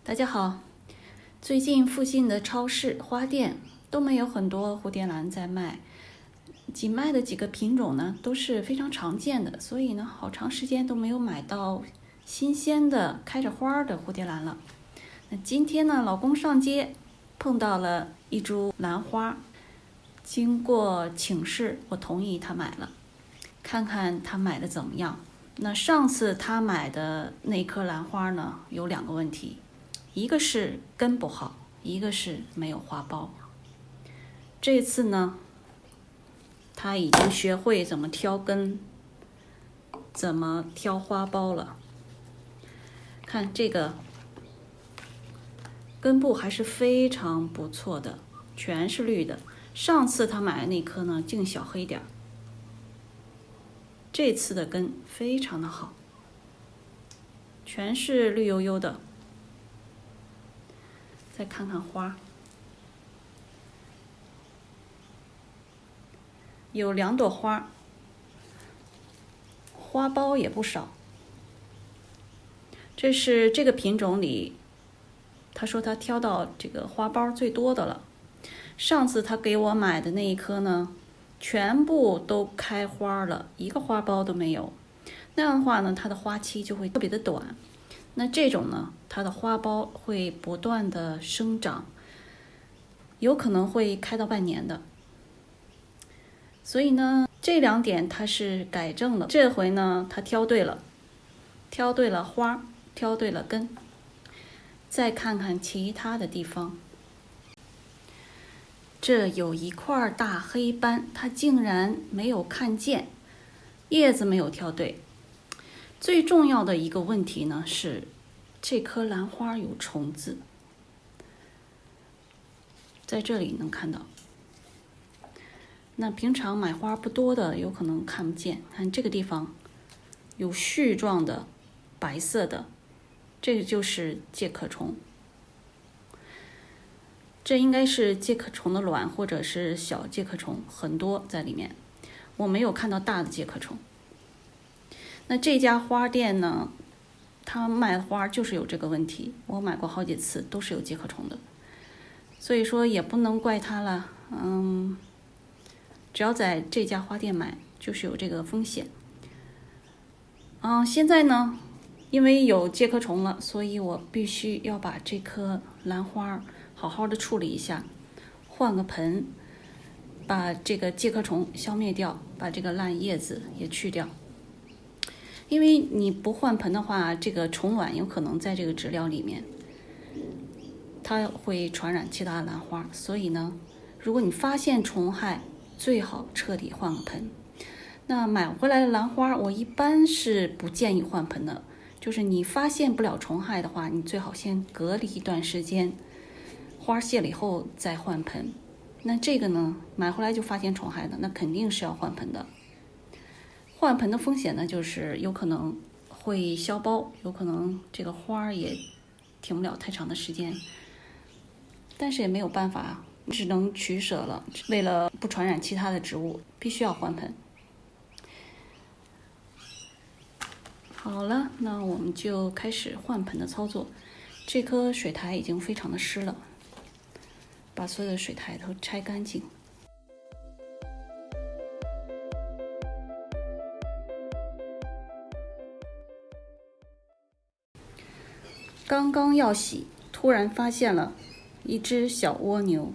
大家好，最近附近的超市、花店都没有很多蝴蝶兰在卖，仅卖的几个品种呢都是非常常见的，所以呢好长时间都没有买到新鲜的开着花的蝴蝶兰了。那今天呢，老公上街碰到了一株兰花，经过请示，我同意他买了，看看他买的怎么样。那上次他买的那颗兰花呢，有2个问题，一个是根不好，一个是没有花苞。这次呢，他已经学会怎么挑根，怎么挑花苞了。看这个根部还是非常不错的，全是绿的。上次他买的那颗呢，净小黑点，这次的根非常的好，全是绿油油的。再看看花，有2朵花，花苞也不少。这是这个品种里，他说他挑到这个花苞最多的了。上次他给我买的那一颗呢，全部都开花了，一个花苞都没有。那样的话呢，它的花期就会特别的短。那这种呢，它的花苞会不断的生长，有可能会开到半年的。所以呢，这2点它是改正了。这回呢，它挑对了，挑对了花，挑对了根。再看看其他的地方，这有一块大黑斑，它竟然没有看见，叶子没有挑对。最重要的一个问题呢是，这颗兰花有虫子，在这里能看到。那平常买花不多的，有可能看不见。看这个地方有絮状的白色的，这个就是介壳虫。这应该是介壳虫的卵，或者是小介壳虫，很多在里面。我没有看到大的介壳虫。那这家花店呢，他卖花就是有这个问题，我买过好几次，都是有介壳虫的。所以说也不能怪他了，只要在这家花店买，就是有这个风险。现在呢，因为有介壳虫了，所以我必须要把这颗兰花好好的处理一下，换个盆，把这个介壳虫消灭掉，把这个烂叶子也去掉。因为你不换盆的话，这个虫卵有可能在这个植料里面，它会传染其他的兰花。所以呢，如果你发现虫害，最好彻底换个盆。那买回来的兰花，我一般是不建议换盆的，就是你发现不了虫害的话，你最好先隔离一段时间，花谢了以后再换盆。那这个呢，买回来就发现虫害的，那肯定是要换盆的。换盆的风险呢，就是有可能会消苞，有可能这个花也停不了太长的时间，但是也没有办法，只能取舍了。为了不传染其他的植物，必须要换盆。好了，那我们就开始换盆的操作。这颗水苔已经非常的湿了，把所有的水苔都拆干净。刚刚要洗，突然发现了一只小蜗牛，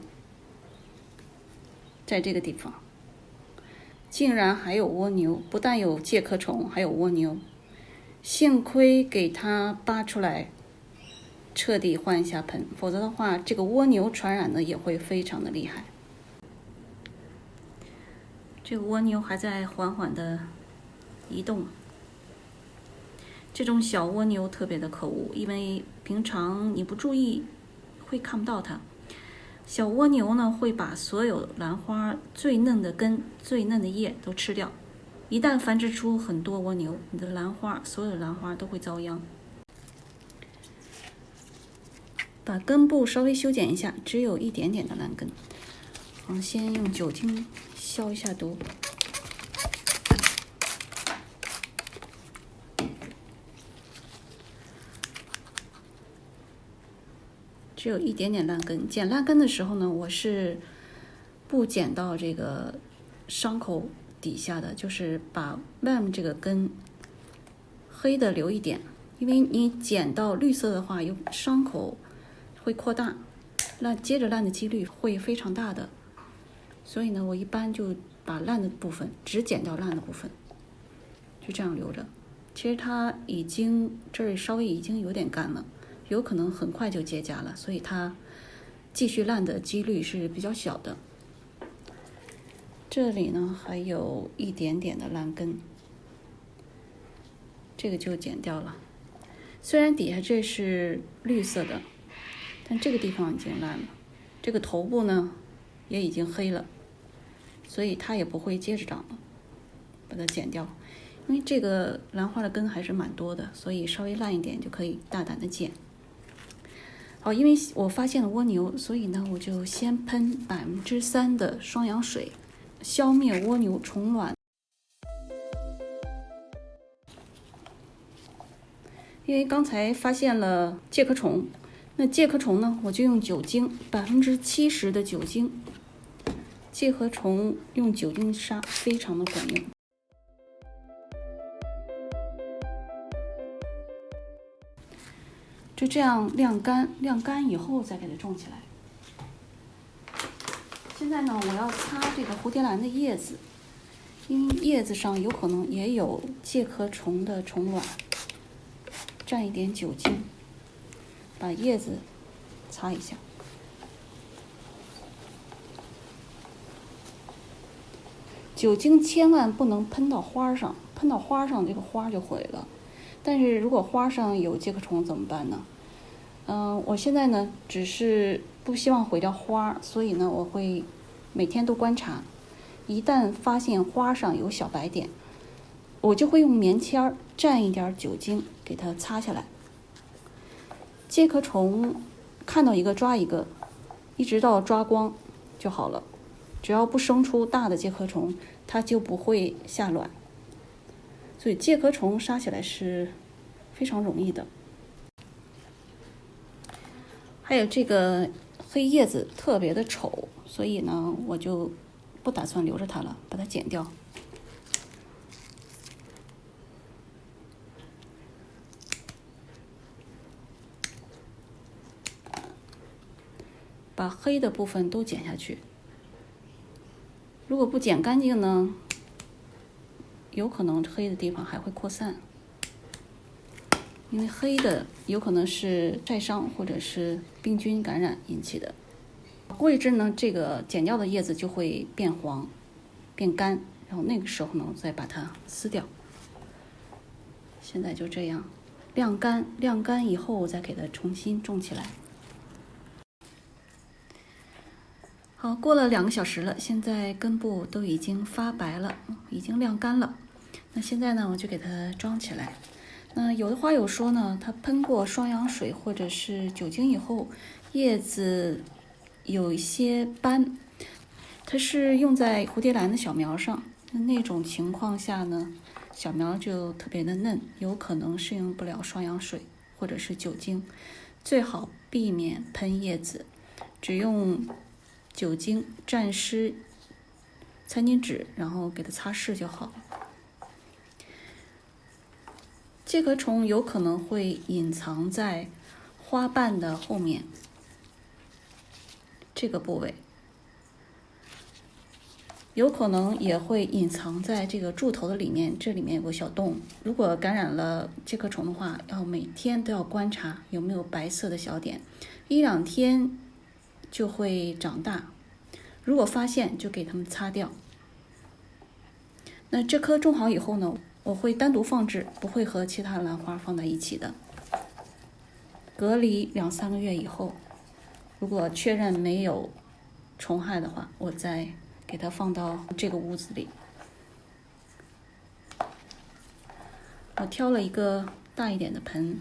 在这个地方，竟然还有蜗牛，不但有介壳虫，还有蜗牛。幸亏给它扒出来，彻底换一下盆，否则的话，这个蜗牛传染的也会非常的厉害。这个蜗牛还在缓缓的移动。这种小蜗牛特别的可恶，因为平常你不注意会看不到它。小蜗牛呢，会把所有兰花最嫩的根、最嫩的叶都吃掉。一旦繁殖出很多蜗牛，你的兰花，所有的兰花都会遭殃。把根部稍微修剪一下，只有一点点的烂根。先用酒精消一下毒。只有一点点烂根。剪烂根的时候呢，我是不剪到这个伤口底下的，就是把外面这个根黑的留一点，因为你剪到绿色的话，有伤口会扩大，接着烂的几率会非常大的。所以呢，我一般就把烂的部分只剪掉烂的部分，就这样留着。其实它这儿稍微已经有点干了，有可能很快就结痂了，所以它继续烂的几率是比较小的。这里呢还有一点点的烂根，这个就剪掉了。虽然底下这是绿色的，但这个地方已经烂了，这个头部呢也已经黑了，所以它也不会接着长了，把它剪掉。因为这个兰花的根还是蛮多的，所以稍微烂一点就可以大胆的剪。好，因为我发现了蜗牛，所以呢我就先喷3%的双氧水，消灭蜗牛虫卵。因为刚才发现了介壳虫，那介壳虫呢，我就用酒精70%的酒精，介壳虫用酒精杀非常的管用。就这样晾干以后再给它种起来。现在呢，我要擦这个蝴蝶兰的叶子，因为叶子上有可能也有介壳虫的虫卵。蘸一点酒精，把叶子擦一下。酒精千万不能喷到花上，喷到花上这个花就毁了。但是如果花上有介壳虫怎么办呢？我现在呢只是不希望毁掉花，所以呢我会每天都观察，一旦发现花上有小白点，我就会用棉签蘸一点酒精给它擦下来。介壳虫看到一个抓一个，一直到抓光就好了。只要不生出大的介壳虫，它就不会下卵。所以介壳虫杀起来是非常容易的。还有这个黑叶子特别的丑，所以呢我就不打算留着它了，把它剪掉。把黑的部分都剪下去。如果不剪干净呢，有可能黑的地方还会扩散，因为黑的有可能是晒伤或者是病菌感染引起的。过一阵呢，这个剪掉的叶子就会变黄、变干，然后那个时候呢，再把它撕掉。现在就这样晾干以后，再给它重新种起来。好，过了2个小时了，现在根部都已经发白了，已经晾干了。那现在呢，我就给它装起来。那有的花友说呢，它喷过双氧水或者是酒精以后，叶子有一些斑，它是用在蝴蝶兰的小苗上。那种情况下呢，小苗就特别的嫩，有可能适应不了双氧水或者是酒精，最好避免喷叶子，只用酒精蘸湿餐巾纸，然后给它擦拭就好。介壳虫有可能会隐藏在花瓣的后面这个部位，有可能也会隐藏在这个柱头的里面，这里面有个小洞。如果感染了介壳虫的话，要每天都要观察有没有白色的小点，1-2天就会长大。如果发现就给它们擦掉。那这棵种好以后呢，我会单独放置，不会和其他兰花放在一起的。隔离2-3个月以后，如果确认没有虫害的话，我再给它放到这个屋子里。我挑了一个大一点的盆，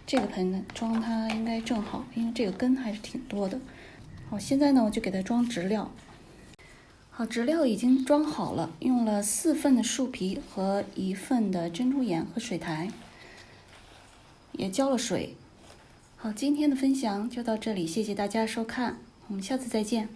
这个盆呢装它应该正好，因为这个根还是挺多的。好，现在呢我就给它装植料。好，植料已经装好了，用了4份的树皮和1份的珍珠岩和水苔，也浇了水。好，今天的分享就到这里，谢谢大家收看，我们下次再见。